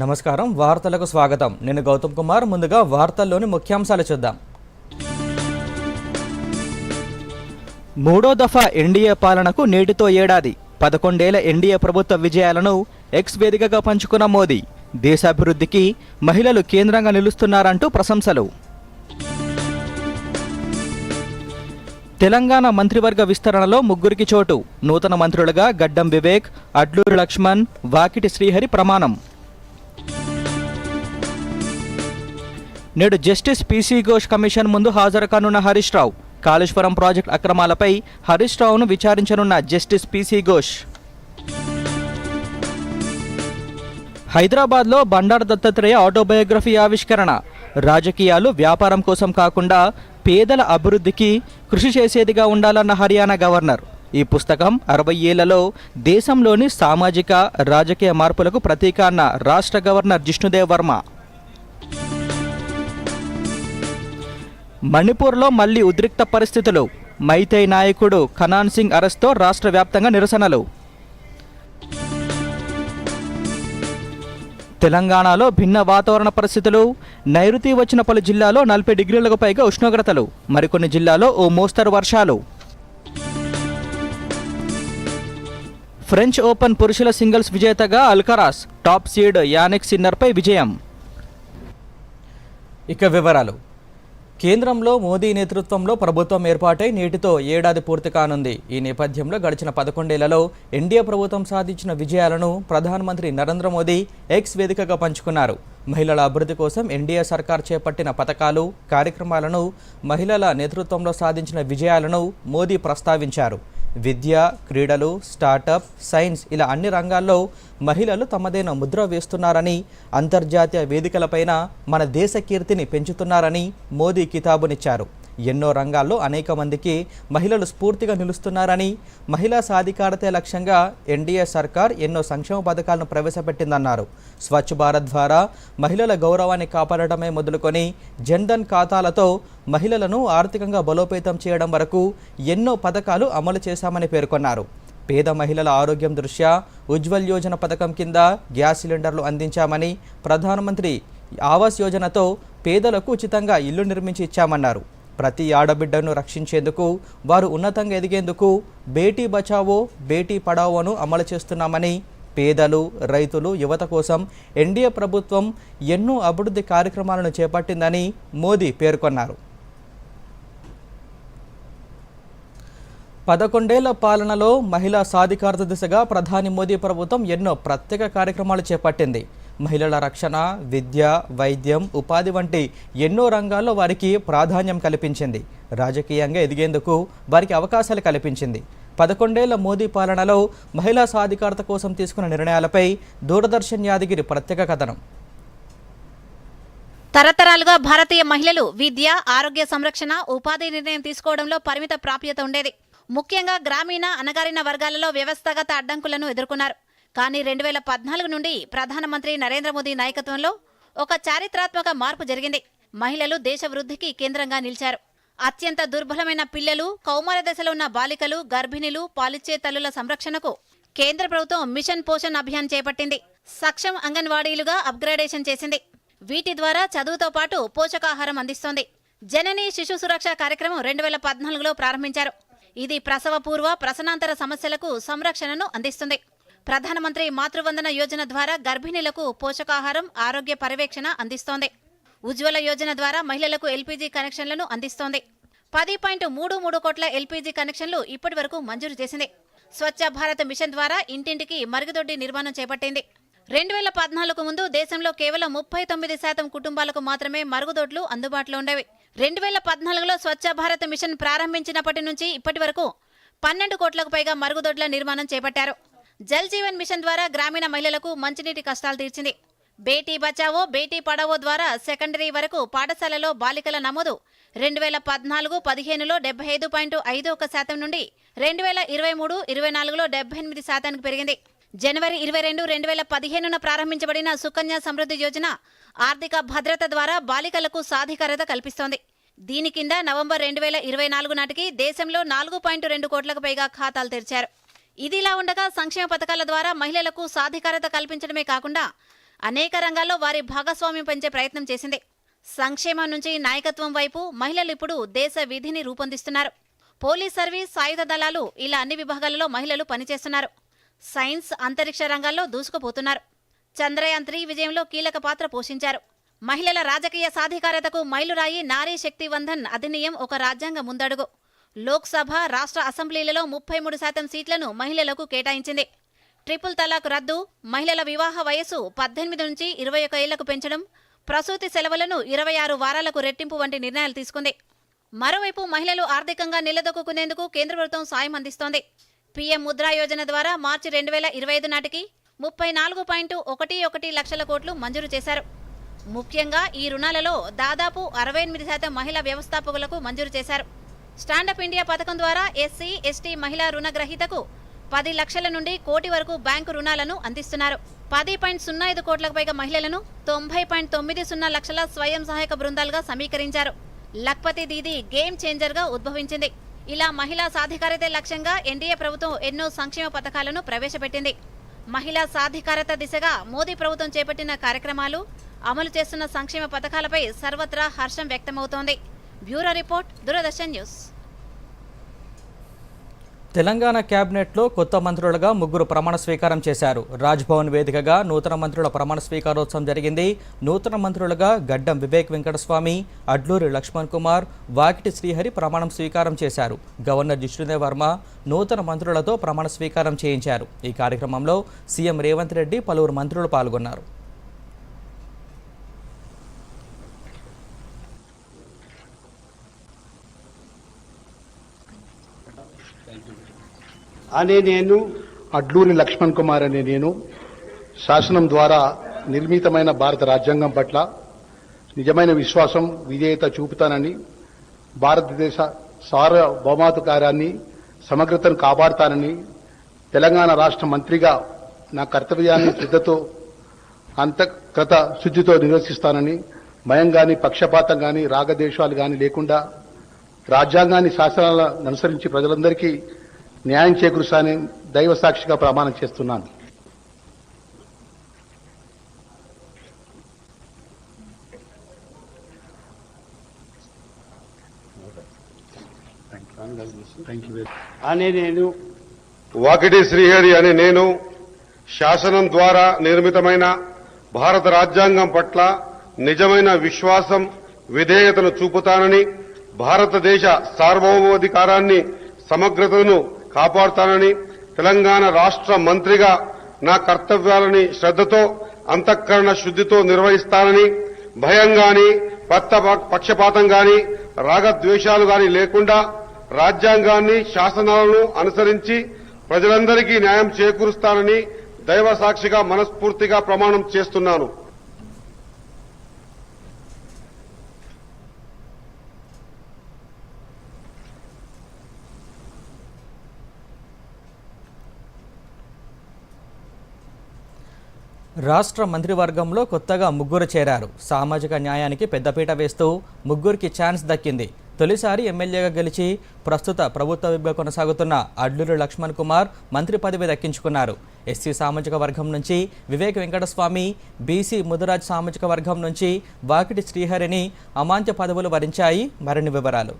నమస్కారం, వార్తలకు స్వాగతం. నేను గౌతమ్ కుమార్. ముందుగా వార్తల్లోని ముఖ్యాంశాలు చూద్దాం. మూడో దఫా ఎన్డీఏ పాలనకు నేటితో ఏడాది. 11 ఏళ్ల ఎన్డీఏ ప్రభుత్వ విజయాలను ఎక్స్ వేదికగా పంచుకున్న మోదీ. దేశాభివృద్ధికి మహిళలు కేంద్రంగా నిలుస్తున్నారంటూ ప్రశంసలు. తెలంగాణ మంత్రివర్గ విస్తరణలో ముగ్గురికి చోటు. నూతన మంత్రులుగా గడ్డం వివేక్, అడ్లూరి లక్ష్మణ్, వాకిటి శ్రీహరి ప్రమాణం. నేడు జస్టిస్ పీసీ ఘోష్ కమిషన్ ముందు హాజరు కానున్న హరీష్ రావు. కాళేశ్వరం ప్రాజెక్టు అక్రమాలపై హరీష్ రావును విచారించనున్న జస్టిస్ పీసీ ఘోష్. హైదరాబాద్లో బండారు దత్తాత్రేయ ఆటోబయోగ్రఫీ ఆవిష్కరణ. రాజకీయాలు వ్యాపారం కోసం కాకుండా పేదల అభివృద్ధికి కృషి చేసేదిగా ఉండాలన్న హర్యానా గవర్నర్. ఈ పుస్తకం 60 ఏళ్లలో దేశంలోని సామాజిక రాజకీయ మార్పులకు ప్రతీక అన్న రాష్ట్ర గవర్నర్ జిష్ణుదేవ్ వర్మ. మణిపూర్లో మళ్లీ ఉద్రిక్త పరిస్థితులు. మైతై నాయకుడు ఖనాన్ సింగ్ అరెస్ట్తో రాష్ట్ర వ్యాప్తంగా నిరసనలు. తెలంగాణలో భిన్న వాతావరణ పరిస్థితులు. నైరుతి వచ్చిన పలు జిల్లాలో 40 డిగ్రీలకు పైగా ఉష్ణోగ్రతలు. మరికొన్ని జిల్లాలో ఓ మోస్తరు వర్షాలు. ఫ్రెంచ్ ఓపెన్ పురుషుల సింగిల్స్ విజేతగా అల్కరాస్. టాప్ సీడ్ యానిక్ సిన్నర్పై విజయం. ఇక వివరాలు. కేంద్రంలో మోదీ నేతృత్వంలో ప్రభుత్వం ఏర్పాటై నేటితో ఏడాది పూర్తి కానుంది. ఈ నేపథ్యంలో గడిచిన 11 ఏళ్లలో ఎన్డీఏ ప్రభుత్వం సాధించిన విజయాలను ప్రధానమంత్రి నరేంద్ర మోదీ ఎక్స్ వేదికగా పంచుకున్నారు. మహిళల అభివృద్ధి కోసం ఎన్డీఏ సర్కార్ చేపట్టిన పథకాలు, కార్యక్రమాలను, మహిళల నేతృత్వంలో సాధించిన విజయాలను మోదీ ప్రస్తావించారు. విద్య, క్రీడలు, స్టార్టప్, సైన్స్ ఇలా అన్ని రంగాల్లో మహిళలు తమదైన ముద్ర వేస్తున్నారని, అంతర్జాతీయ వేదికలపైన మన దేశ కీర్తిని పెంచుతున్నారని మోదీ కితాబునిచ్చారు. ఎన్నో రంగాల్లో అనేక మందికి మహిళలు స్ఫూర్తిగా నిలుస్తున్నారని, మహిళా సాధికారతే లక్ష్యంగా ఎన్డీఏ సర్కార్ ఎన్నో సంక్షేమ పథకాలను ప్రవేశపెట్టిందన్నారు. స్వచ్ఛ భారత్ ద్వారా మహిళల గౌరవాన్ని కాపాడటమే మొదలుకొని జన్ధన్ ఖాతాలతో మహిళలను ఆర్థికంగా బలోపేతం చేయడం వరకు ఎన్నో పథకాలు అమలు చేశామని పేర్కొన్నారు. పేద మహిళల ఆరోగ్యం దృష్ట్యా ఉజ్వల్ యోజన పథకం కింద గ్యాస్ సిలిండర్లు అందించామని, ప్రధానమంత్రి ఆవాస్ యోజనతో పేదలకు ఉచితంగా ఇల్లు నిర్మించి ఇచ్చామన్నారు. ప్రతి ఆడబిడ్డను రక్షించేందుకు, వారు ఉన్నతంగా ఎదిగేందుకు బేటీ బచావో బేటీ పడావోను అమలు చేస్తున్నామని, పేదలు, రైతులు, యువత కోసం ఎన్డీఏ ప్రభుత్వం ఎన్నో అభివృద్ధి కార్యక్రమాలను చేపట్టిందని మోదీ పేర్కొన్నారు. 11 ఏళ్ల పాలనలో మహిళా సాధికారత దిశగా ప్రధాని మోదీ ప్రభుత్వం ఎన్నో ప్రత్యేక కార్యక్రమాలు చేపట్టింది. మహిళల రక్షణ, విద్య, వైద్యం, ఉపాధి వంటి ఎన్నో రంగాల్లో వారికి ప్రాధాన్యం కల్పించింది. రాజకీయంగా ఎదిగేందుకు వారికి అవకాశాలు కల్పించింది. 11 ఏళ్ల మోదీ పాలనలో మహిళా సాధికారత కోసం తీసుకున్న నిర్ణయాలపై దూరదర్శన్ యాదగిరి ప్రత్యేక కథనం. తరతరాలుగా భారతీయ మహిళలు విద్య, ఆరోగ్య సంరక్షణ, ఉపాధి నిర్ణయం తీసుకోవడంలో పరిమిత ప్రాప్యత ఉండేది. ముఖ్యంగా గ్రామీణ, అణగారిన వర్గాలలో వ్యవస్థాగత అడ్డంకులను ఎదుర్కొన్నారు. కానీ 2014 నుండి ప్రధానమంత్రి నరేంద్ర మోదీ నాయకత్వంలో ఒక చారిత్రాత్మక మార్పు జరిగింది. మహిళలు దేశ వృద్ధికి కేంద్రంగా నిలిచారు. అత్యంత దుర్బలమైన పిల్లలు, కౌమార దశలో ఉన్న బాలికలు, గర్భిణీలు, పాలిచ్చే తల్లుల సంరక్షణకు కేంద్ర ప్రభుత్వం మిషన్ పోషణ్ అభియాన్ చేపట్టింది. సక్షమ్ అంగన్వాడీలుగా అప్గ్రేడేషన్ చేసింది. వీటి ద్వారా చదువుతో పాటు పోషకాహారం అందిస్తోంది. జనని శిశు సురక్ష కార్యక్రమం 2014లో ప్రారంభించారు. ఇది ప్రసవ పూర్వ, ప్రసనాంతర సమస్యలకు సంరక్షణను అందిస్తుంది. ప్రధానమంత్రి మాతృవందన యోజన ద్వారా గర్భిణీలకు పోషకాహారం, ఆరోగ్య పర్యవేక్షణ అందిస్తోంది. ఉజ్వల యోజన ద్వారా మహిళలకు ఎల్పీజీ కనెక్షన్లను అందిస్తోంది. 10.33 కోట్ల ఎల్పీజీ కనెక్షన్లు ఇప్పటి వరకు మంజూరు చేసింది. స్వచ్ఛ భారత్ మిషన్ ద్వారా ఇంటింటికి మరుగుదొడ్డి నిర్మాణం చేపట్టింది. 2014కు ముందు దేశంలో కేవలం 39% కుటుంబాలకు మాత్రమే మరుగుదొడ్లు అందుబాటులో ఉండేవి. 2014లో స్వచ్ఛ భారత్ మిషన్ ప్రారంభించినప్పటి నుంచి ఇప్పటి వరకు 12 కోట్లకు పైగా మరుగుదొడ్ల నిర్మాణం చేపట్టారు. జల్ జీవన్ మిషన్ ద్వారా గ్రామీణ మహిళలకు మంచినీటి కష్టాలు తీర్చింది. బేటీ బచావో బేటీ పడావో ద్వారా సెకండరీ వరకు పాఠశాలలో బాలికల నమోదు 2014-15లో 75.51% నుండి 2023-24లో 78%కి పెరిగింది. జనవరి 22, 2015న ప్రారంభించబడిన సుకన్య సమృద్ధి యోజన ఆర్థిక భద్రత ద్వారా బాలికలకు సాధికారత కల్పిస్తోంది. దీని కింద నవంబర్ 2024 నాటికి దేశంలో 4.2 కోట్లకు పైగా ఖాతాలు తెరిచారు. ఇదిలా ఉండగా సంక్షేమ పథకాల ద్వారా మహిళలకు సాధికారత కల్పించడమే కాకుండా అనేక రంగాల్లో వారి భాగస్వామ్యం పెంచే ప్రయత్నం చేసింది. సంక్షేమం నుంచి నాయకత్వం వైపు మహిళలు ఇప్పుడు దేశ విధిని రూపొందిస్తున్నారు. పోలీస్ సర్వీస్, సాయుధ దళాలు ఇలా అన్ని విభాగాలలో మహిళలు పనిచేస్తున్నారు. సైన్స్, అంతరిక్ష రంగాల్లో దూసుకుపోతున్నారు. చంద్రయాన్ 3 విజయంలో కీలక పాత్ర పోషించారు. మహిళల రాజకీయ సాధికారతకు మైలురాయి నారీ శక్తి వందన్ అధినియం ఒక రాజ్యాంగ ముందడుగు. లోక్సభ, రాష్ట్ర అసెంబ్లీలలో 33% సీట్లను మహిళలకు కేటాయించింది. ట్రిపుల్ తలాక్ రద్దు, మహిళల వివాహ వయస్సు 18 నుంచి 21 ఏళ్లకు పెంచడం, ప్రసూతి సెలవులను 26 వారాలకు రెట్టింపు వంటి నిర్ణయాలు తీసుకుంది. మరోవైపు మహిళలు ఆర్థికంగా నిలదొక్కునేందుకు కేంద్ర ప్రభుత్వం సాయం అందిస్తోంది. పీఎం ముద్రా యోజన ద్వారా మార్చి 2025 నాటికి 34.11 లక్షల కోట్లు మంజూరు చేశారు. ముఖ్యంగా ఈ రుణాలలో దాదాపు 68% మహిళా వ్యవస్థాపకులకు మంజూరు చేశారు. స్టాండప్ ఇండియా పథకం ద్వారా ఎస్సీ, ఎస్టీ మహిళా రుణగ్రహీతకు 10 లక్షల నుండి కోటి వరకు బ్యాంకు రుణాలను అందిస్తున్నారు. 10.05 కోట్లకు పైగా మహిళలను 90.90 లక్షల స్వయం సహాయక బృందాలుగా సమీకరించారు. లఖ్పతి దీదీ గేమ్ చేంజర్గా ఉద్భవించింది. ఇలా మహిళా సాధికారతే లక్ష్యంగా ఎన్డీఏ ప్రభుత్వం ఎన్నో సంక్షేమ పథకాలను ప్రవేశపెట్టింది. మహిళా సాధికారత దిశగా మోదీ ప్రభుత్వం చేపట్టిన కార్యక్రమాలు, అమలు చేస్తున్న సంక్షేమ పథకాలపై సర్వత్రా హర్షం వ్యక్తమవుతోంది. Bureau report, Doordarshan news. Telangana కేబినెట్లో కొత్త మంత్రులుగా 3 ప్రమాణ స్వీకారం చేశారు. రాజ్భవన్ వేదికగా నూతన మంత్రుల ప్రమాణ స్వీకారోత్సవం జరిగింది. నూతన మంత్రులుగా గడ్డం వివేక్ వెంకటస్వామి, అడ్లూరి లక్ష్మణ్ కుమార్, వాకిటి శ్రీహరి ప్రమాణం స్వీకారం చేశారు. గవర్నర్ జిష్ణుదేవ్ వర్మ నూతన మంత్రులతో ప్రమాణ స్వీకారం చేయించారు. ఈ కార్యక్రమంలో సీఎం రేవంత్ రెడ్డి, పలువురు మంత్రులు పాల్గొన్నారు. నేను అడ్లూరి లక్ష్మణ్ కుమార్ అనే నేను శాసనం ద్వారా నిర్మితమైన భారత రాజ్యాంగం పట్ల నిజమైన విశ్వాసం, విధేయత చూపుతానని, భారతదేశ సార్వభౌమాధికారాన్ని, సమగ్రతను కాపాడుతానని, తెలంగాణ రాష్ట్ర మంత్రిగా నా కర్తవ్యాన్ని శ్రద్ధతో, అంతఃకృత శుద్ధితో నిర్వర్తిస్తానని, భయం గాని, పక్షపాతం గాని, రాగద్వేషాలు గాని లేకుండా రాజ్యాంగాన్ని, శాసనాలను అనుసరించి ప్రజలందరికీ న్యాయం చేకూరుస్తానని దైవ సాక్షిగా ప్రమాణం చేస్తున్నాను. నేను వాకిటి శ్రీహరి అనే నేను శాసనం ద్వారా నిర్మితమైన భారత రాజ్యాంగం పట్ల నిజమైన విశ్వాసం, విధేయతను చూపుతానని, భారతదేశ సార్వభౌమాధికారాన్ని, సమగ్రతను కాపాడుతానని, తెలంగాణ రాష్ట్ర మంత్రిగా నా కర్తవ్యాలని శ్రద్ధతో, అంతఃకరణ శుద్ధితో నిర్వహిస్తానని, భయం గాని, పక్షపాతం గాని, రాగద్వేషాలు గాని లేకుండా రాజ్యాంగాన్ని, శాసనాలను అనుసరించి ప్రజలందరికీ న్యాయం చేకూరుస్తానని దైవ సాక్షిగా మనస్ఫూర్తిగా ప్రమాణం చేస్తున్నాను. రాష్ట్ర మంత్రివర్గంలో కొత్తగా 3 చేరారు. సామాజిక న్యాయానికి పెద్దపీట వేస్తూ 3కి ఛాన్స్ దక్కింది. తొలిసారి ఎమ్మెల్యేగా గెలిచి ప్రస్తుత ప్రభుత్వ విప్గా కొనసాగుతున్న అడ్లూరి లక్ష్మణ్ కుమార్ మంత్రి పదవి దక్కించుకున్నారు. ఎస్సీ సామాజిక వర్గం నుంచి వివేక్ వెంకటస్వామి, బీసీ ముదిరాజ్ సామాజిక వర్గం నుంచి వాకిటి శ్రీహరిని అమాంత్య పదవులు వరించాయి. మరిన్ని వివరాలు.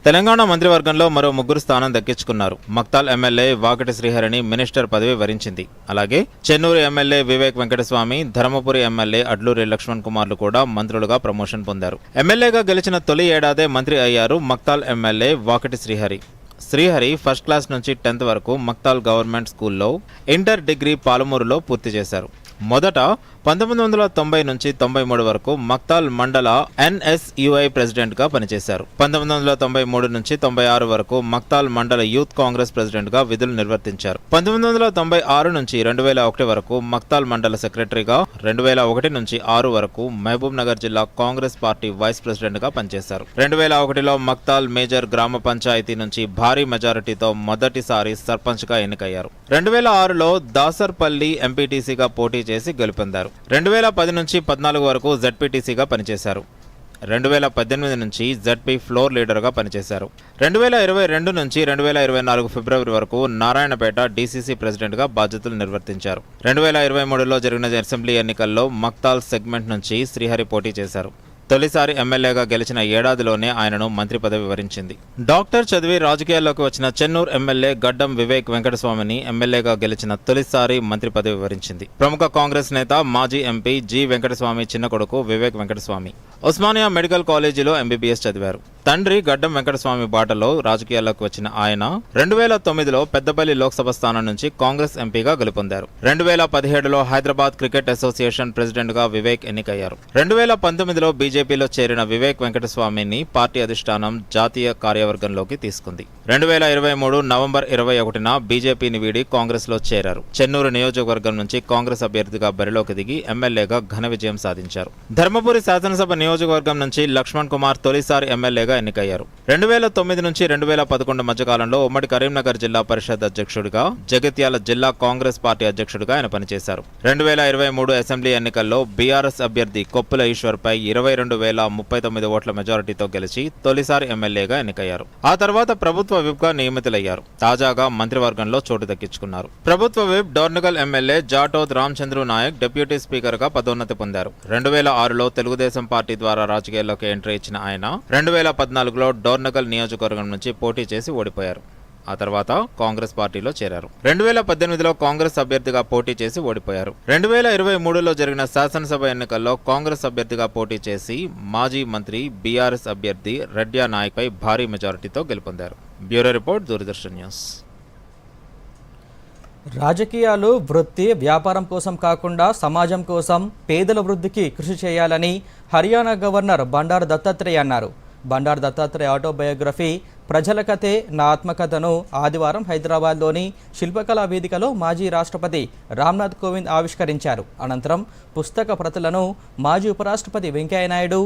తెలంగాణ మంత్రివర్గంలో మరో 3 స్థానం దక్కించుకున్నారు. మక్తాల్ ఎమ్మెల్యే వాకిటి శ్రీహరిని మినిస్టర్ పదవి వరించింది. అలాగే చెన్నూరు ఎమ్మెల్యే వివేక్ వెంకటస్వామి, ధర్మపురి ఎమ్మెల్యే అడ్లూరి లక్ష్మణ్ కుమార్లు కూడా మంత్రులుగా ప్రమోషన్ పొందారు. ఎమ్మెల్యేగా గెలిచిన తొలి ఏడాదే మంత్రి అయ్యారు Makthal MLA Vakiti Srihari. Srihari first class నుంచి 10th వరకు మక్తాల్ గవర్నమెంట్ స్కూల్లో, ఇంటర్ డిగ్రీ పాలమూరులో పూర్తి చేశారు. మొదట 1990 నుంచి 93 వరకు మక్తాల్ మండల NSUI ప్రెసిడెంట్ గా పనిచేశారు. 1993 నుంచి 96 వరకు మక్తాల్ మండల యూత్ కాంగ్రెస్ ప్రెసిడెంట్ గా విధులు నిర్వర్తించారు. 1996 నుంచి 2001 వరకు మక్తాల్ మండల సెక్రటరీగా, 2001 నుంచి 6 వరకు మహబూబ్ నగర్ జిల్లా కాంగ్రెస్ పార్టీ వైస్ ప్రెసిడెంట్ గా పనిచేశారు. 2001లో మక్తాల్ మేజర్ గ్రామ పంచాయతీ నుంచి భారీ మెజారిటీతో మొదటిసారి సర్పంచ్ గా ఎన్నికయ్యారు. 2006లో దాసర్పల్లి ఎంపీటీసీగా పోటీ చేసి గెలుపొందారు. 2010 నుంచి 14 వరకు జెడ్పీటీసీగా పనిచేశారు. 2018 నుంచి జడ్పీ ఫ్లోర్ లీడర్గా పనిచేశారు. 2022 నుంచి 2024 ఫిబ్రవరి వరకు నారాయణపేట డీసీసీ ప్రెసిడెంట్గా బాధ్యతలు నిర్వర్తించారు. 2023లో జరిగిన అసెంబ్లీ ఎన్నికల్లో మక్తాల్ సెగ్మెంట్ నుంచి శ్రీహరి పోటీ చేశారు. తొలిసారి ఎమ్మెల్యేగా గెలిచిన ఏడాదిలోనే ఆయనను మంత్రి పదవి వరించింది. డాక్టర్ చదివి రాజకీయాల్లోకి వచ్చిన చెన్నూరు ఎమ్మెల్యే గడ్డం వివేక్ వెంకటస్వామిని ఎమ్మెల్యేగా గెలిచిన తొలిసారి మంత్రి పదవి వరించింది. ప్రముఖ కాంగ్రెస్ నేత మాజీ ఎంపీ జి వెంకటస్వామి చిన్న కొడుకు వివేక్ వెంకటస్వామి ఉస్మానియా మెడికల్ కాలేజీలో ఎంబీబీఎస్ చదివారు. తండ్రి గడ్డం వెంకటస్వామి బాటలో రాజకీయాల్లోకి వచ్చిన ఆయన 2009లో పెద్దపల్లి లోక్సభ స్థానం నుంచి కాంగ్రెస్ ఎంపీగా గెలుపొందారు. 2017లో హైదరాబాద్ క్రికెట్ అసోసియేషన్ ప్రెసిడెంట్గా వివేక్ ఎన్నికయ్యారు. 2019లో బీజేపీలో చేరిన వివేక్ వెంకటస్వామిని పార్టీ అధిష్టానం జాతీయ కార్యవర్గంలోకి తీసుకుంది. 2023 నవంబర్ 21న బీజేపీని వీడి కాంగ్రెస్లో చేరారు. చెన్నూరు నియోజకవర్గం నుంచి కాంగ్రెస్ అభ్యర్థిగా బరిలోకి దిగి ఎమ్మెల్యేగా ఘన విజయం సాధించారు. ధర్మపురి శాసనసభ నియోజకవర్గం నుంచి లక్ష్మణ్ కుమార్ తొలిసారి ఎమ్మెల్యేగా ఎన్నికయ్యారు. 2009 నుంచి 2011 మధ్యకాలంలో ఉమ్మడి కరీంనగర్ జిల్లా పరిషత్ అధ్యక్షుడిగా, జగిత్యాల జిల్లా కాంగ్రెస్ పార్టీ అధ్యక్షుడిగా ఆయన పనిచేశారు. 2023 అసెంబ్లీ ఎన్నికల్లో బీఆర్ఎస్ అభ్యర్థి కొప్పుల ఈశ్వర్పై 22,039 ఓట్ల మెజారిటీతో గెలిచి తొలిసారి ఎమ్మెల్యేగా ఎన్నికయ్యారు. ఆ తర్వాత ప్రభుత్వ విప్గా నియమితులయ్యారు. తాజాగా మంత్రివర్గంలో చోటు దక్కించుకున్నారు. ప్రభుత్వ whip Dornakal MLA Jatoth Ramachandru Naik deputy స్పీకర్గా పదోన్నతి పొందారు. 2006లో తెలుగుదేశం పార్టీ ద్వారా రాజకీయాల్లోకి ఎంట్రీ ఇచ్చిన ఆయన 2014లో డోర్నగల్ నియోజకవర్గం నుంచి పోటీ చేసి ఓడిపోయారు. ఆ తర్వాత కాంగ్రెస్ పార్టీలో చేరారు. 2018లో కాంగ్రెస్ అభ్యర్థిగా పోటీ చేసి ఓడిపోయారు. 2023లో జరిగిన శాసనసభ ఎన్నికల్లో కాంగ్రెస్ అభ్యర్థిగా పోటీ చేసి మాజీ మంత్రి బీఆర్ఎస్ అభ్యర్థి రెడ్యా నాయక్ పై భారీ మెజారిటీతో గెలుపొందారు. Bureau report, Doordarshan news. రాజకీయాలు వృత్తి, వ్యాపారం కోసం కాకుండా సమాజం కోసం, పేదల వృద్ధికి కృషి చేయాలని హర్యానా గవర్నర్ బండారు దత్తాత్రేయ అన్నారు. బండారు దత్తాత్రేయ ఆటోబయోగ్రఫీ ప్రజల కథే నా ఆత్మకథను ఆదివారం హైదరాబాద్లోని శిల్పకళా వేదికలో మాజీ రాష్ట్రపతి రామ్నాథ్ కోవింద్ ఆవిష్కరించారు. అనంతరం పుస్తక ప్రతులను మాజీ ఉపరాష్ట్రపతి వెంకయ్యనాయుడు,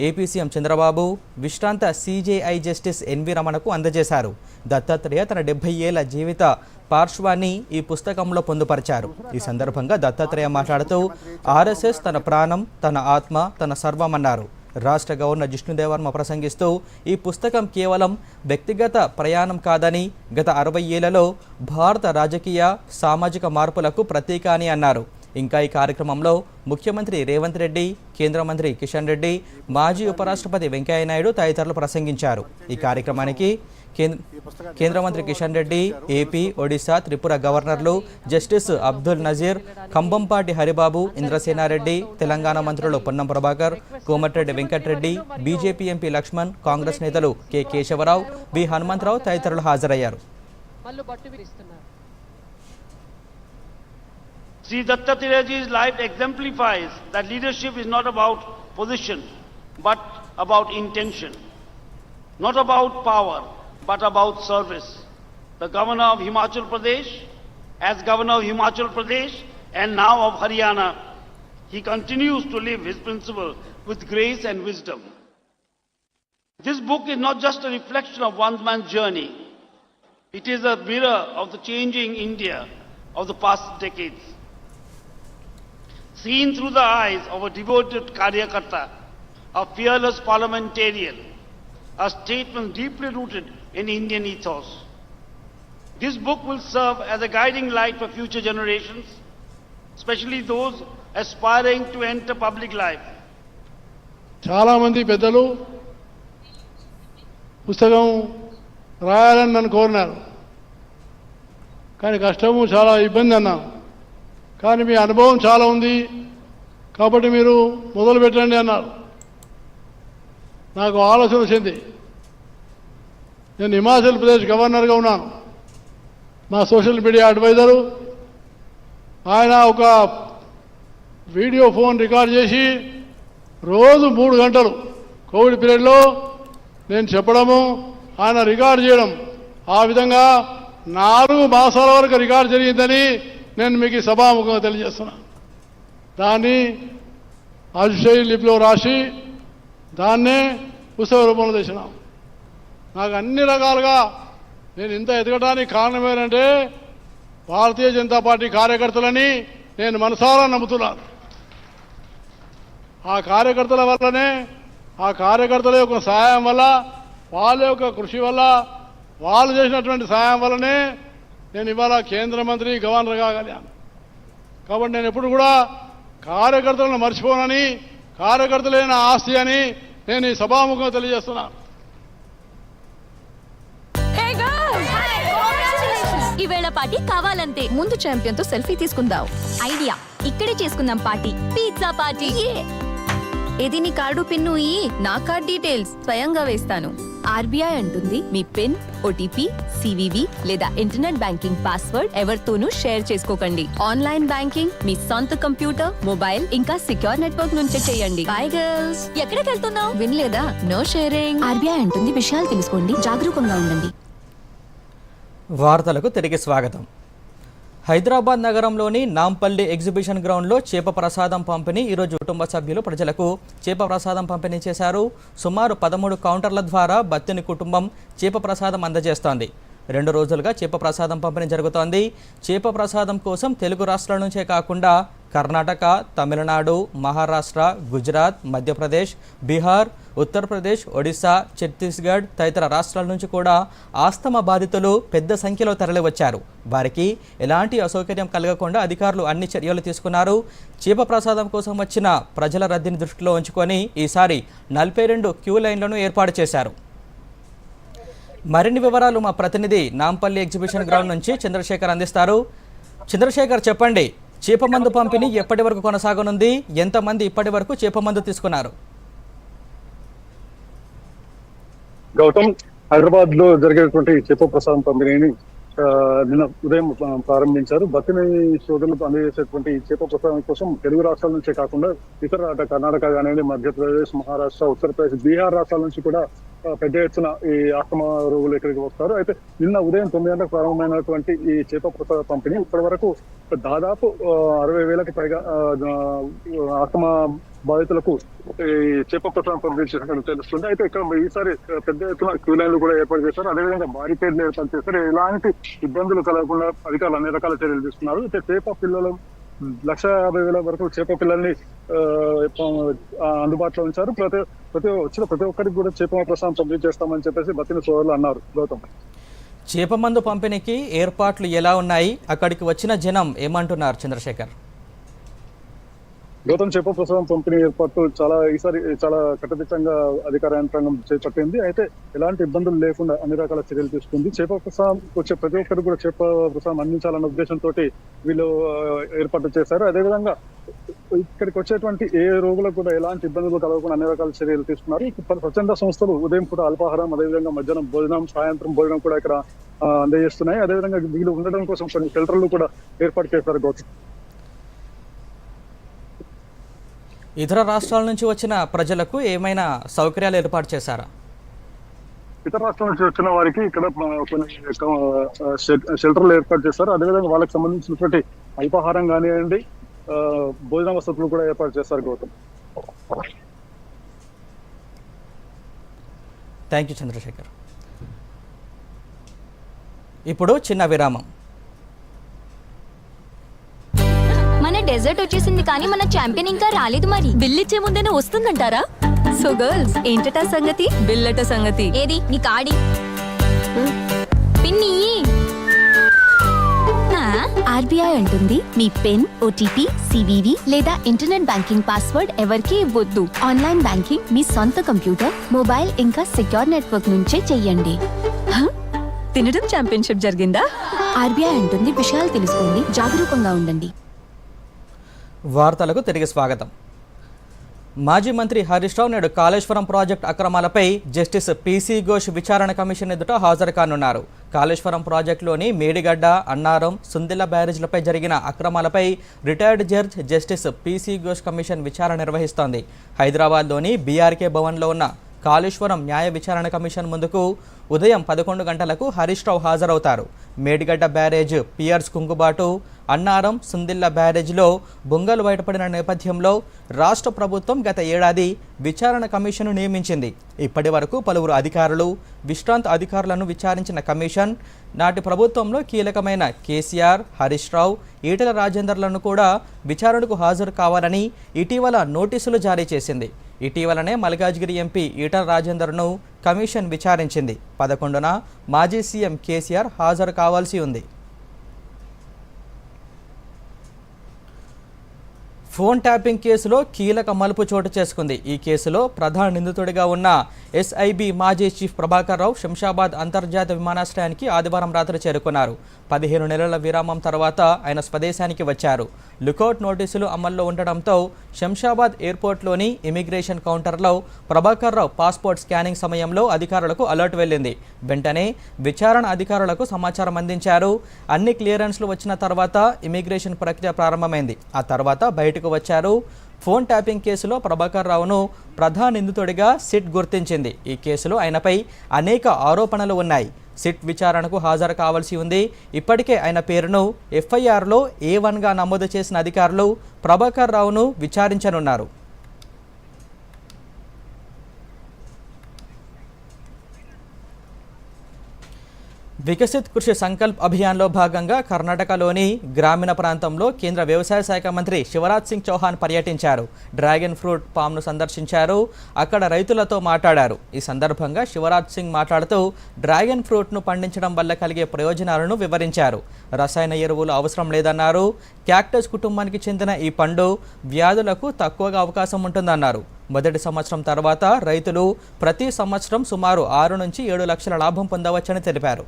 ఏపీ సీఎం చంద్రబాబు, విశ్రాంత సీజేఐ జస్టిస్ ఎన్వి రమణకు అందజేశారు. దత్తాత్రేయ తన 70 ఏళ్ల జీవిత పార్శ్వాన్ని ఈ పుస్తకంలో పొందుపరిచారు. ఈ సందర్భంగా దత్తాత్రేయ మాట్లాడుతూ ఆర్ఎస్ఎస్ తన ప్రాణం, తన ఆత్మ, తన సర్వం అన్నారు. రాష్ట్ర గవర్నర్ జిష్ణుదేవర్మ ప్రసంగిస్తూ ఈ పుస్తకం కేవలం వ్యక్తిగత ప్రయాణం కాదని, గత 60 ఏళ్లలో భారత రాజకీయ, సామాజిక మార్పులకు ప్రతీక అని అన్నారు. ఇంకా ఈ కార్యక్రమంలో ముఖ్యమంత్రి రేవంత్ రెడ్డి, కేంద్ర మంత్రి కిషన్ రెడ్డి, మాజీ ఉపరాష్ట్రపతి వెంకయ్యనాయుడు తదితరులు ప్రసంగించారు. ఈ కార్యక్రమానికి కేంద్ర మంత్రి కిషన్ రెడ్డి, ఏపీ, ఒడిశా, త్రిపుర గవర్నర్లు జస్టిస్ అబ్దుల్ నజీర్, కంబంపాటి హరిబాబు, ఇంద్రసేనారెడ్డి, తెలంగాణ మంత్రులు పొన్నం ప్రభాకర్, కోమటిరెడ్డి వెంకటరెడ్డి, బీజేపీ ఎంపీ లక్ష్మణ్, కాంగ్రెస్ నేతలు కె కేశవరావు, బి హనుమంతరావు తదితరులు హాజరయ్యారు. Sri Dattatreyji's life exemplifies that leadership is not about position, but about intention. Not about power, but about service. The governor of Himachal Pradesh, as governor of Himachal Pradesh and now of Haryana, he continues to live his principle with grace and wisdom. This book is not just a reflection of one man's journey. It is a mirror of the changing India of the past decades. Seen through the eyes of a devoted Karyakarta, a fearless parliamentarian, a statesman deeply rooted in Indian ethos. This book will serve as a guiding light for future generations, especially those aspiring to enter public life. చాలా మంది పెద్దలు పుస్తకం రాయాలని నన్ను కోరినారు, కానీ కష్టము, చాలా ఇబ్బంది అన్నాను. కానీ మీ అనుభవం చాలా ఉంది కాబట్టి మీరు మొదలు పెట్టండి అన్నారు. నాకు ఆలోచన వచ్చింది. నేను హిమాచల్ ప్రదేశ్ గవర్నర్గా ఉన్నాను. మా సోషల్ మీడియా అడ్వైజరు ఆయన ఒక వీడియో ఫోన్ రికార్డ్ చేసి రోజు 3 గంటలు కోవిడ్ పీరియడ్లో నేను చెప్పడము, ఆయన రికార్డ్ చేయడం, ఆ విధంగా 4 మాసాల వరకు రికార్డ్ జరిగిందని నేను మీకు సభాముఖంగా తెలియజేస్తున్నాను. దాన్ని అజుషై లిపిలో రాసి దాన్నే పుస్తక రూపంలో తెచ్చినాం. నాకు అన్ని రకాలుగా నేను ఇంత ఎదగడానికి కారణం ఏంటంటే భారతీయ జనతా పార్టీ కార్యకర్తలని నేను మనసారా నమ్ముతున్నాను. ఆ కార్యకర్తల వల్లనే ఆ కార్యకర్తల యొక్క సహాయం వల్ల, వాళ్ళ యొక్క కృషి వల్ల, వాళ్ళు చేసినటువంటి సహాయం వల్లనే నేను ఇవాళ కేంద్ర మంత్రి గవర్నర్ కాగలిగాను. కాబట్టి నేను ఎప్పుడు కూడా కార్యకర్తలను మర్చిపోనని, కార్యకర్తలైన ఆస్తి అని నేను ఈ సభాముఖంగా తెలియజేస్తున్నాను. ఈవేళ పార్టీ కావాలంతే. ముందు ఛాంపియన్ తో సెల్ఫీ తీసుకుందాం. ఐడియా, ఇక్కడే చేసుకుందాం పార్టీ. Pizza party. ఏది నీ కార్డు పిన్ను నా కార్డ్ డీటెయిల్స్ స్వయంగా వేస్తాను. ఆర్బీఐ అంటుంది మీ పిన్, ఓటీపీ, సివివి లేదా ఇంటర్నెట్ బ్యాంకింగ్ పాస్వర్డ్ ఎవరితోనూ షేర్ చేసుకోకండి. ఆన్లైన్ బ్యాంకింగ్ మీ సొంత కంప్యూటర్, మొబైల్ ఇంకా సిక్యూర్ నెట్వర్క్ నుంచే చేయండి. By girls. ఎక్కడికి వెళ్తున్నావు? వినలేదా? No sharing. ఆర్బీఐ అంటుంది విషయాలు తెలుసుకోండి, జాగరూకంగా ఉండండి. వార్తలకు తిరిగి స్వాగతం. హైదరాబాద్ నగరంలోని నాంపల్లి ఎగ్జిబిషన్ గ్రౌండ్లో చేప ప్రసాదం పంపిణీ ఈరోజు కుటుంబ సభ్యులు ప్రజలకు చేప ప్రసాదం పంపిణీ చేశారు. సుమారు 13 కౌంటర్ల ద్వారా బత్తిని కుటుంబం చేప ప్రసాదం అందజేస్తోంది. 2 రోజులుగా చేప ప్రసాదం పంపిణీ జరుగుతోంది. చేప ప్రసాదం కోసం తెలుగు రాష్ట్రాల నుంచే కాకుండా కర్ణాటక, తమిళనాడు, మహారాష్ట్ర, గుజరాత్, మధ్యప్రదేశ్, బీహార్, ఉత్తరప్రదేశ్, ఒడిశా, ఛత్తీస్గఢ్ తదితర రాష్ట్రాల నుంచి కూడా ఆస్తమా బాధితులు పెద్ద సంఖ్యలో తరలివచ్చారు. వారికి ఎలాంటి అసౌకర్యం కలగకుండా అధికారులు అన్ని చర్యలు తీసుకున్నారు. చేప ప్రసాదం కోసం వచ్చిన ప్రజల రద్దీని దృష్టిలో ఉంచుకొని ఈసారి 42 క్యూ లైన్లను ఏర్పాటు చేశారు. మరిన్ని వివరాలు మా ప్రతినిధి నాంపల్లి ఎగ్జిబిషన్ గ్రౌండ్ నుంచి చంద్రశేఖర్ అందిస్తారు. చంద్రశేఖర్, చెప్పండి, చేప మందు పంపిణీ ఎప్పటి వరకు కొనసాగనుంది? ఎంతమంది ఇప్పటి వరకు చేప మందు తీసుకున్నారు? గౌతమ్, హైదరాబాద్ లో జరిగేటువంటి చేప ప్రసాదం పంపిణీని నిన్న ఉదయం ప్రారంభించారు. బతిని సోదరులకు అందజేసేటువంటి చేప ప్రసాదం కోసం తెలుగు రాష్ట్రాల నుంచే కాకుండా ఇతర కర్ణాటక కానివ్వండి, మధ్యప్రదేశ్, మహారాష్ట్ర, ఉత్తరప్రదేశ్, బీహార్ రాష్ట్రాల నుంచి కూడా పెద్ద ఎత్తున ఈ ఆస్తమా రోగులు ఇక్కడికి వస్తారు. అయితే నిన్న ఉదయం 9 గంటలకు ప్రారంభమైనటువంటి ఈ చేప ప్రసాద పంపిణీ ఇప్పటి వరకు దాదాపు 60,000కి పైగా ఆస్తమా బాధితులకు ఈ చేప ప్రసాదం పంపిణీ చేసినట్టు తెలుస్తుంది. అయితే ఇక్కడ ఈసారి పెద్ద ఎత్తున క్యూ లైన్లు కూడా ఏర్పాటు చేశారు. అదేవిధంగా బారికేడ్లు ఏర్పాటు చేశారు. ఎలాంటి ఇబ్బందులు కలగకుండా అధికారులు అన్ని రకాల చర్యలు తీసుకున్నారు. అయితే చేప పిల్లలు 1,50,000 వరకు చేప పిల్లల్ని అందుబాటులో ఉంచారు. ప్రతి ఒక్కరికి కూడా చేప ప్రసాదం పంపిణీ చేస్తామని చెప్పేసి బతిని సోదరులు అన్నారు. గౌతమ్, చేప మందు పంపిణీకి ఏర్పాట్లు ఎలా ఉన్నాయి? అక్కడికి వచ్చిన జనం ఏమంటున్నారు? చంద్రశేఖర్, గౌతమ్, చేప ప్రసాదం పంపిణీ ఏర్పాట్లు ఈసారి చాలా కట్టుదిట్టంగా అధికార యంత్రాంగం చేపట్టింది. అయితే ఎలాంటి ఇబ్బందులు లేకుండా అన్ని రకాల చర్యలు తీసుకుంది. చేప ప్రసాదం వచ్చే ప్రతి ఒక్కరు కూడా చేప ప్రసాదం అందించాలన్న ఉద్దేశంతో వీళ్ళు ఏర్పాటు చేశారు. అదేవిధంగా ఇక్కడికి వచ్చేటువంటి ఏ రోగులకు కూడా ఎలాంటి ఇబ్బందులు కలగకుండా అన్ని రకాల చర్యలు తీసుకున్నారు. స్వచ్ఛంద సంస్థలు ఉదయం పూట అల్పాహారం, అదేవిధంగా మధ్యాహ్నం భోజనం, సాయంత్రం భోజనం కూడా ఇక్కడ అందజేస్తున్నాయి. అదేవిధంగా వీళ్ళు ఉండడం కోసం కొన్ని షెల్టర్లు కూడా ఏర్పాటు చేశారు. గౌతమ్, ఇతర రాష్ట్రాల నుంచి వచ్చిన ప్రజలకు ఏమైనా సౌకర్యాలు ఏర్పాటు చేశారా? ఇతర రాష్ట్రాల నుంచి వచ్చిన వారికి ఇక్కడ కొన్ని షెల్టర్లు ఏర్పాటు చేస్తారు. అదేవిధంగా వాళ్ళకి సంబంధించినటువంటి అల్పాహారం కానివ్వండి, భోజన వసతులు కూడా ఏర్పాటు చేస్తారు. Gautam, thank you Chandrashekar. ఇప్పుడు చిన్న విరామం. మన డెజర్ట్ వచ్చేసింది కానీ మన ఛాంపియన్ ఇంకా రాలేదు. మరి బిల్ ఇచ్చే ముందేనే వస్తుందంటారా? సో గర్ల్స్, ఏంటట సంగతి? బిల్లట సంగతి ఏది? నీ కాడి పిన్ని. ఆర్బీఐ అంటుంది మీ పిన్, ఓటీపీ, సివివి లేదా ఇంటర్నెట్ బ్యాంకింగ్ పాస్వర్డ్ ఎవరికి ఇవ్వద్దు. ఆన్లైన్ బ్యాంకింగ్ మీ సొంత కంప్యూటర్, మొబైల్ ఇంకా సెక్యూర్ నెట్వర్క్ నుంచే చెయ్యండి. తినడం ఛాంపియన్షిప్ జరిగిందా? ఆర్బీఐ అంటుంది విషయాలు తెలుసుకోండి, జాగరూకంగా ఉండండి. వార్తలకు తిరిగి స్వాగతం. మాజీ మంత్రి హరీష్ రావు నేడు కాళేశ్వరం ప్రాజెక్టు అక్రమాలపై జస్టిస్ పీసీ ఘోష్ విచారణ కమిషన్ ఎదుట హాజరు కానున్నారు. కాళేశ్వరం ప్రాజెక్టులోని మేడిగడ్డ, అన్నారం, సుందిల్ల బ్యారేజ్లపై జరిగిన అక్రమాలపై retired judge justice PC Ghosh commission విచారణ నిర్వహిస్తోంది. హైదరాబాద్లోని బీఆర్కే భవన్లో ఉన్న కాళేశ్వరం న్యాయ విచారణ కమిషన్ ముందుకు ఉదయం 11 గంటలకు హరీష్ రావు హాజరవుతారు. మేడిగడ్డ బ్యారేజ్ పియర్స్ కుంగుబాటు, అన్నారం, సుందిల్ల బ్యారేజ్లో బొంగలు బయటపడిన నేపథ్యంలో రాష్ట్ర ప్రభుత్వం గత ఏడాది విచారణ కమిషన్ను నియమించింది. ఇప్పటి వరకు పలువురు అధికారులు, విశ్రాంత అధికారులను విచారించిన కమిషన్ నాటి ప్రభుత్వంలో కీలకమైన కేసీఆర్, హరీష్ రావు, ఈటెల రాజేందర్లను కూడా విచారణకు హాజరు కావాలని ఇటీవల నోటీసులు జారీ చేసింది. ఇటీవలనే మల్కాజ్గిరి ఎంపీ ఈటల రాజేందర్ను కమిషన్ విచారించింది. 11న మాజీ సీఎం కేసీఆర్ హాజరు కావాల్సి ఉంది. ఫోన్ ట్యాపింగ్ కేసులో కీలక మలుపు చోటు చేసుకుంది. ఈ కేసులో ప్రధాన నిందితుడిగా ఉన్న ఎస్ఐబి మాజీ చీఫ్ ప్రభాకర్ రావు శంషాబాద్ అంతర్జాతీయ విమానాశ్రయానికి ఆదివారం రాత్రి చేరుకున్నారు. 15 నెలల విరామం తర్వాత ఆయన స్వదేశానికి వచ్చారు. లుకౌట్ నోటీసులు అమల్లో ఉండడంతో శంషాబాద్ ఎయిర్పోర్ట్లోని ఇమిగ్రేషన్ కౌంటర్లో ప్రభాకర్ రావు పాస్పోర్ట్ స్కానింగ్ సమయంలో అధికారులకు అలర్ట్ వెళ్ళింది. వెంటనే విచారణ అధికారులకు సమాచారం అందించారు. అన్ని క్లియరెన్స్లు వచ్చిన తర్వాత ఇమిగ్రేషన్ ప్రక్రియ ప్రారంభమైంది. ఆ తర్వాత బయటకు వచ్చారు. ఫోన్ ట్యాపింగ్ కేసులో ప్రభాకర్ రావును ప్రధాన నిందితుడిగా సిట్ గుర్తించింది. ఈ కేసులో ఆయనపై అనేక ఆరోపణలు ఉన్నాయి. సిట్ విచారణకు హాజరు కావాల్సి ఉంది. ఇప్పటికే ఆయన పేరును ఎఫ్ఐఆర్లో A1గా నమోదు చేసిన అధికారులు ప్రభాకర్ రావును విచారించనున్నారు. వికసిత్ కృషి సంకల్ప్ అభియాన్లో భాగంగా కర్ణాటకలోని గ్రామీణ ప్రాంతంలో కేంద్ర వ్యవసాయ శాఖ మంత్రి శివరాజ్ సింగ్ చౌహాన్ పర్యటించారు. డ్రాగన్ ఫ్రూట్ ఫామ్ను సందర్శించారు. అక్కడ రైతులతో మాట్లాడారు. ఈ సందర్భంగా శివరాజ్ సింగ్ మాట్లాడుతూ డ్రాగన్ ఫ్రూట్ను పండించడం వల్ల కలిగే ప్రయోజనాలను వివరించారు. రసాయన ఎరువులు అవసరం లేదన్నారు. క్యాక్టస్ కుటుంబానికి చెందిన ఈ పండు వ్యాధులకు తక్కువగా అవకాశం ఉంటుందన్నారు. మొదటి సంవత్సరం తర్వాత రైతులు ప్రతి సంవత్సరం సుమారు 6 నుంచి 7 లక్షల లాభం పొందవచ్చని తెలిపారు.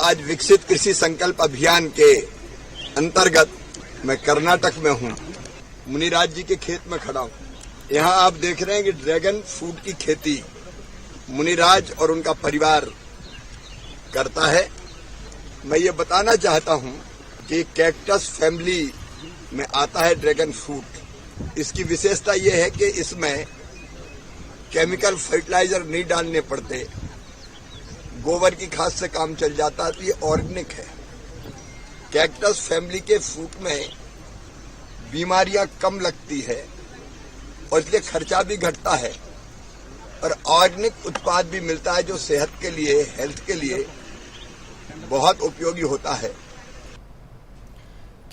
आज विकसित कृषि संकल्प अभियान के अंतर्गत मैं कर्नाटक में हूं, मुनिराज जी के खेत में खड़ा हूं। यहां आप देख रहे हैं कि ड्रैगन फ्रूट की खेती मुनिराज और उनका परिवार करता है। मैं ये बताना चाहता हूं कि कैक्टस फैमिली में आता है ड्रैगन फ्रूट। इसकी विशेषता ये है कि इसमें केमिकल फर्टिलाइजर नहीं डालने पड़ते, गोबर की खाद से काम चल जाता है। तो ये ऑर्गेनिक है। कैक्टस फैमिली के फ्रूट में बीमारियां कम लगती है और इसलिए खर्चा भी घटता है और ऑर्गेनिक उत्पाद भी मिलता है जो सेहत के लिए, हेल्थ के लिए बहुत उपयोगी होता है।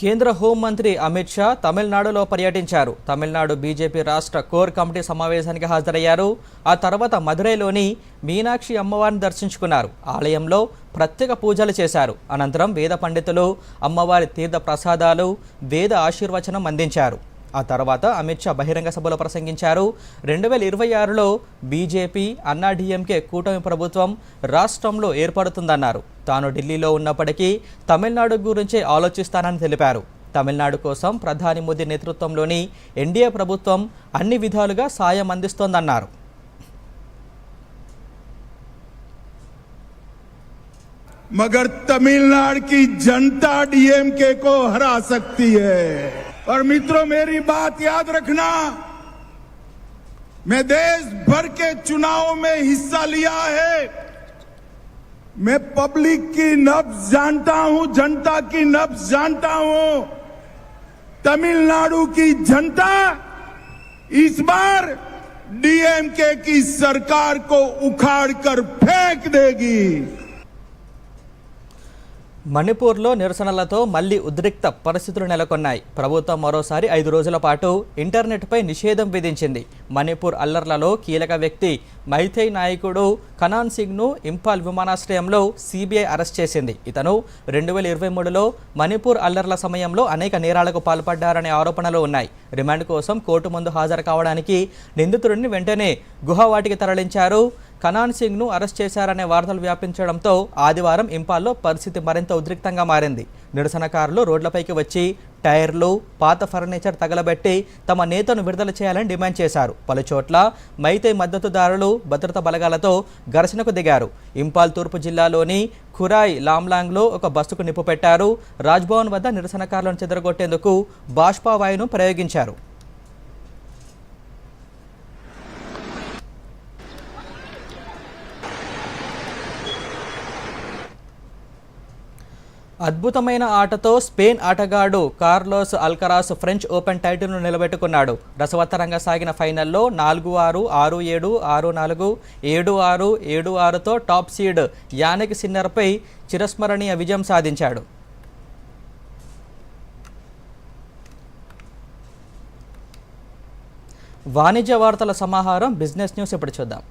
కేంద్ర హోంమంత్రి అమిత్ షా తమిళనాడులో పర్యటించారు. తమిళనాడు బీజేపీ రాష్ట్ర కోర్ కమిటీ సమావేశానికి హాజరయ్యారు. ఆ తర్వాత మదురైలోని మీనాక్షి అమ్మవారిని దర్శించుకున్నారు. ఆలయంలో ప్రత్యేక పూజలు చేశారు. అనంతరం వేద పండితులు అమ్మవారి తీర్థ ప్రసాదాలు, వేద ఆశీర్వచనం అందించారు. ఆ తర్వాత అమిత్ షా బహిరంగ సభలో ప్రసంగించారు. 2026లో బీజేపీ అన్నాడీఎంకే కూటమి ప్రభుత్వం రాష్ట్రంలో ఏర్పడుతుందన్నారు. తాను ఢిల్లీలో ఉన్నప్పటికీ తమిళనాడు గురించే ఆలోచిస్తానని తెలిపారు. తమిళనాడు కోసం ప్రధాని మోదీ నేతృత్వంలోని ఎన్డీఏ ప్రభుత్వం అన్ని విధాలుగా సాయం అందిస్తోందన్నారు. मगर तमिलनाडु की जनता डीएमके को हरा सकती है। और मित्रों, मेरी बात याद रखना, मैं देश भर के चुनाव में हिस्सा लिया है। मैं पब्लिक की नब्ज जानता हूं, जनता की नब्ज जानता हूं। तमिलनाडु की जनता इस बार डीएमके की सरकार को उखाड़ कर फेंक देगी। మణిపూర్లో నిరసనలతో మళ్లీ ఉద్రిక్త పరిస్థితులు నెలకొన్నాయి. ప్రభుత్వం మరోసారి 5 రోజుల పాటు ఇంటర్నెట్పై నిషేధం విధించింది. మణిపూర్ అల్లర్లలో కీలక వ్యక్తి మైథై నాయకుడు కనాన్ సింగ్ను ఇంపాల్ విమానాశ్రయంలో సిబిఐ అరెస్ట్ చేసింది. ఇతను 2023లో మణిపూర్ అల్లర్ల సమయంలో అనేక నేరాలకు పాల్పడ్డారనే ఆరోపణలు ఉన్నాయి. రిమాండ్ కోసం కోర్టు ముందు హాజరు కావడానికి నిందితుడిని వెంటనే గుహవాటికి తరలించారు. కనాన్ సింగ్ను అరెస్ట్ చేశారనే వార్తలు వ్యాపించడంతో ఆదివారం ఇంపాల్లో పరిస్థితి మరింత ఉద్రిక్తంగా మారింది. నిరసనకారులు రోడ్లపైకి వచ్చి టైర్లు, పాత ఫర్నిచర్ తగలబెట్టి తమ నేతను విడుదల చేయాలని డిమాండ్ చేశారు. పలుచోట్ల మైతై మద్దతుదారులు భద్రతా బలగాలతో ఘర్షణకు దిగారు. ఇంపాల్ తూర్పు జిల్లాలోని ఖురాయ్ లామ్లాంగ్లో ఒక బస్సుకు నిప్పు పెట్టారు. రాజ్భవన్ వద్ద నిరసనకారులను చెదరగొట్టేందుకు బాష్పావాయును ప్రయోగించారు. అద్భుతమైన ఆటతో స్పెయిన్ ఆటగాడు కార్లోస్ అల్కరాస్ ఫ్రెంచ్ ఓపెన్ టైటిల్ను నిలబెట్టుకున్నాడు. రసవత్తరంగా సాగిన ఫైనల్లో 4-6, 6-7, 6-4, 7-6, 7-6తో టాప్ సీడ్ యానిక్ సిన్నర్పై చిరస్మరణీయ విజయం సాధించాడు. వాణిజ్య వార్తల సమాహారం బిజినెస్ న్యూస్ ఇప్పుడు చూద్దాం.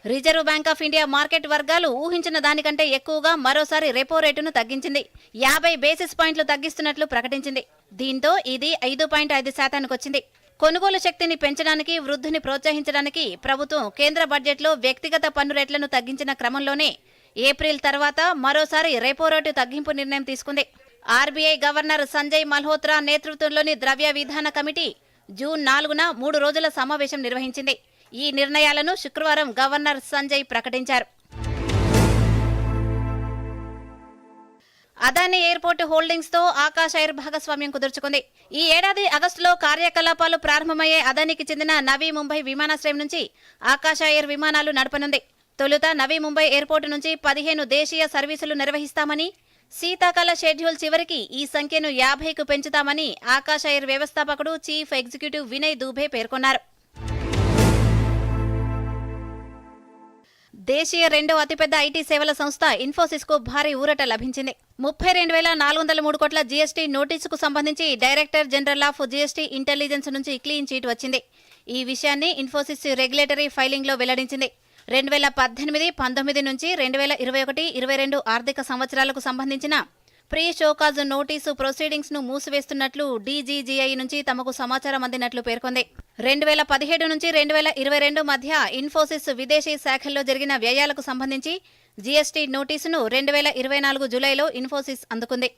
Reserve bank of India market వర్గాలు ఊహించిన దానికంటే ఎక్కువగా మరోసారి రెపో రేటును తగ్గించింది. 50 బేసిస్ పాయింట్లు తగ్గిస్తున్నట్లు ప్రకటించింది. దీంతో ఇది 5.5% వచ్చింది. కొనుగోలు శక్తిని పెంచడానికి, వృద్ధిని ప్రోత్సహించడానికి ప్రభుత్వం కేంద్ర బడ్జెట్లో వ్యక్తిగత పన్ను రేట్లను తగ్గించిన క్రమంలోనే ఏప్రిల్ తర్వాత మరోసారి రెపో రేటు తగ్గింపు నిర్ణయం తీసుకుంది. ఆర్బీఐ గవర్నర్ సంజయ్ మల్హోత్రా నేతృత్వంలోని ద్రవ్య విధాన కమిటీ జూన్ 4న 3 రోజుల సమావేశం నిర్వహించింది. ఈ నిర్ణయాలను శుక్రవారం గవర్నర్ సంజయ్ ప్రకటించారు. అదానీ ఎయిర్పోర్ట్ హోల్డింగ్స్ తో ఆకాశ్ ఎయిర్ భాగస్వామ్యం కుదుర్చుకుంది. ఈ ఏడాది ఆగస్టులో కార్యకలాపాలు ప్రారంభమయ్యే అదానీకి చెందిన నవీ ముంబై విమానాశ్రయం నుంచి ఆకాశ్ ఎయిర్ విమానాలు నడపనుంది. తొలుత నవీ ముంబై ఎయిర్పోర్టు నుంచి 15 దేశీయ సర్వీసులు నిర్వహిస్తామని, శీతాకాల షెడ్యూల్ చివరికి ఈ సంఖ్యను 50కు పెంచుతామని ఆకాశ్ ఎయిర్ వ్యవస్థాపకుడు చీఫ్ ఎగ్జిక్యూటివ్ వినయ్ దూబే పేర్కొన్నారు. దేశీయ రెండో అతిపెద్ద ఐటీ సేవల సంస్థ ఇన్ఫోసిస్ కు భారీ ఊరట లభించింది. 32,403 కోట్ల జీఎస్టీ నోటీసుకు సంబంధించి director general of GST intelligence నుంచి క్లీన్ చీట్ వచ్చింది. ఈ విషయాన్ని ఇన్ఫోసిస్ రెగ్యులేటరీ ఫైలింగ్ లో వెల్లడించింది. 2018, 19 నుంచి 2021, 22 ఆర్థిక సంవత్సరాలకు సంబంధించిన ప్రీ షోకాజ్ నోటీసు ప్రొసీడింగ్స్ ను మూసివేస్తున్నట్లు డీజీజీఐ నుంచి తమకు సమాచారం అందినట్లు పేర్కొంది. 2017 నుంచి 2022 మధ్య ఇన్ఫోసిస్ విదేశీ శాఖల్లో జరిగిన వ్యయాలకు సంబంధించి జీఎస్టీ నోటీసును 2024 జూలైలో ఇన్ఫోసిస్ అందుకుంది.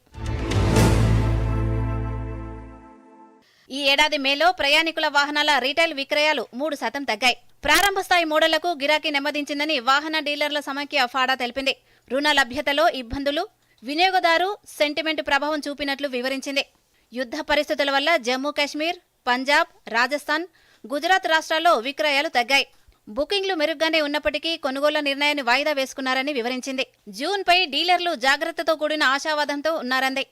ఈ ఏడాది మేలో ప్రయాణికుల వాహనాల రీటైల్ విక్రయాలు 3% తగ్గాయి. ప్రారంభ స్థాయి మోడళ్లకు గిరాకీ నెమ్మదించిందని వాహన డీలర్ల సమైక్య ఫాడా తెలిపింది. రుణ లభ్యతలో ఇబ్బందులు, వినియోగదారు సెంటిమెంట్ ప్రభావం చూపినట్లు వివరించింది. యుద్ధ పరిస్థితుల వల్ల జమ్మూ కాశ్మీర్, పంజాబ్, రాజస్థాన్, గుజరాత్ రాష్ట్రాల్లో విక్రయాలు తగ్గాయి. బుకింగ్లు మెరుగ్గానే ఉన్నప్పటికీ కొనుగోళ్ల నిర్ణయాన్ని వాయిదా వేసుకున్నారని వివరించింది. జూన్పై డీలర్లు జాగ్రత్తతో కూడిన ఆశావాదంతో ఉన్నారంది.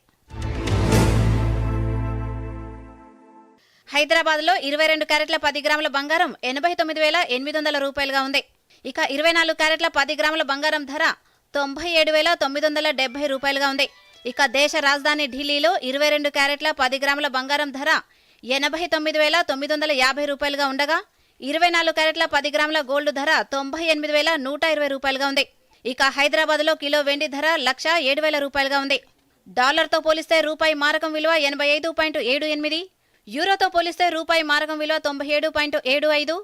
హైదరాబాద్లో 22 క్యారెట్ల 10 గ్రాముల బంగారం 89,800 రూపాయలుగా ఉంది. ఇక 24 క్యారెట్ల 10 గ్రాముల బంగారం ధర 97,970 రూపాయలుగా ఉంది. ఇక దేశ రాజధాని ఢిల్లీలో 22 క్యారెట్ల 10 గ్రాముల బంగారం ధర 89,950 రూపాయలుగా ఉండగా 24 క్యారెట్ల 10 గ్రాముల గోల్డ్ ధర 98,120 రూపాయలుగా ఉంది. ఇక హైదరాబాద్లో కిలో వెండి ధర 1,07,000 రూపాయలుగా ఉంది. డాలర్తో పోలిస్తే రూపాయి మారకం విలువ 85.78, యూరోతో పోలిస్తే రూపాయి మారకం విలువ 97.75,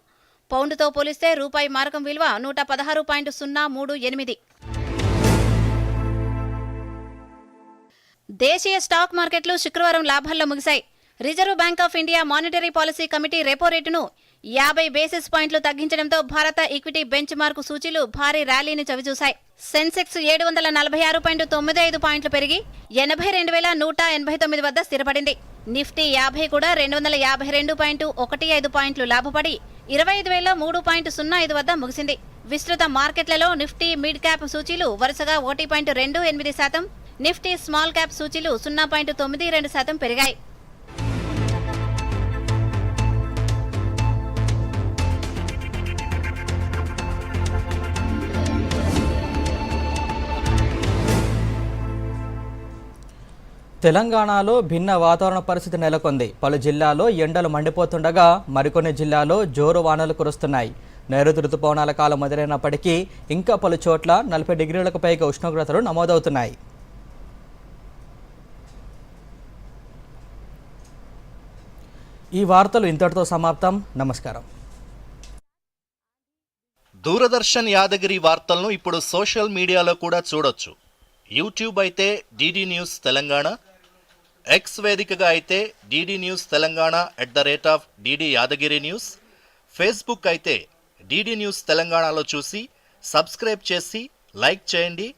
పౌండ్తో పోలిస్తే రూపాయి మారకం విలువ 116.038. దేశీయ స్టాక్ మార్కెట్లు శుక్రవారం లాభాల్లో ముగిశాయి. Reserve bank of India monetary policy committee repo రేటును 50 బేసిస్ పాయింట్లు తగ్గించడంతో భారత ఈక్విటీ బెంచ్ మార్కు సూచీలు భారీ ర్యాలీని చవిచూశాయి. సెన్సెక్స్ 746.95 పాయింట్లు పెరిగి 82,189 వద్ద స్థిరపడింది. నిఫ్టీ 50 కూడా 252.15 పాయింట్లు లాభపడి 25,003.05 వద్ద ముగిసింది. విస్తృత మార్కెట్లలో నిఫ్టీ మిడ్ క్యాప్ సూచీలు వరుసగా 1.28%, నిఫ్టీ స్మాల్ క్యాప్ సూచీలు 0.92% పెరిగాయి. తెలంగాణలో భిన్న వాతావరణ పరిస్థితి నెలకొంది. పలు జిల్లాల్లో ఎండలు మండిపోతుండగా మరికొన్ని జిల్లాల్లో జోరు వానలు కురుస్తున్నాయి. నైరుతి రుతుపవనాల కాలం మొదలైనప్పటికీ ఇంకా పలు చోట్ల 40 డిగ్రీలకు పైగా ఉష్ణోగ్రతలు నమోదవుతున్నాయి. ఈ వార్తలు ఇంతటితో సమాప్తం. నమస్కారం. దూరదర్శన్ యాదగిరి వార్తలను ఇప్పుడు సోషల్ మీడియాలో కూడా చూడొచ్చు. యూట్యూబ్ అయితే డిడి న్యూస్ తెలంగాణ, ఎక్స్ వేదికగా అయితే DD news Telangana @DD Yadagiri news, Facebook అయితే డిడి న్యూస్ తెలంగాణలో చూసి సబ్స్క్రైబ్ చేసి లైక్ చేయండి,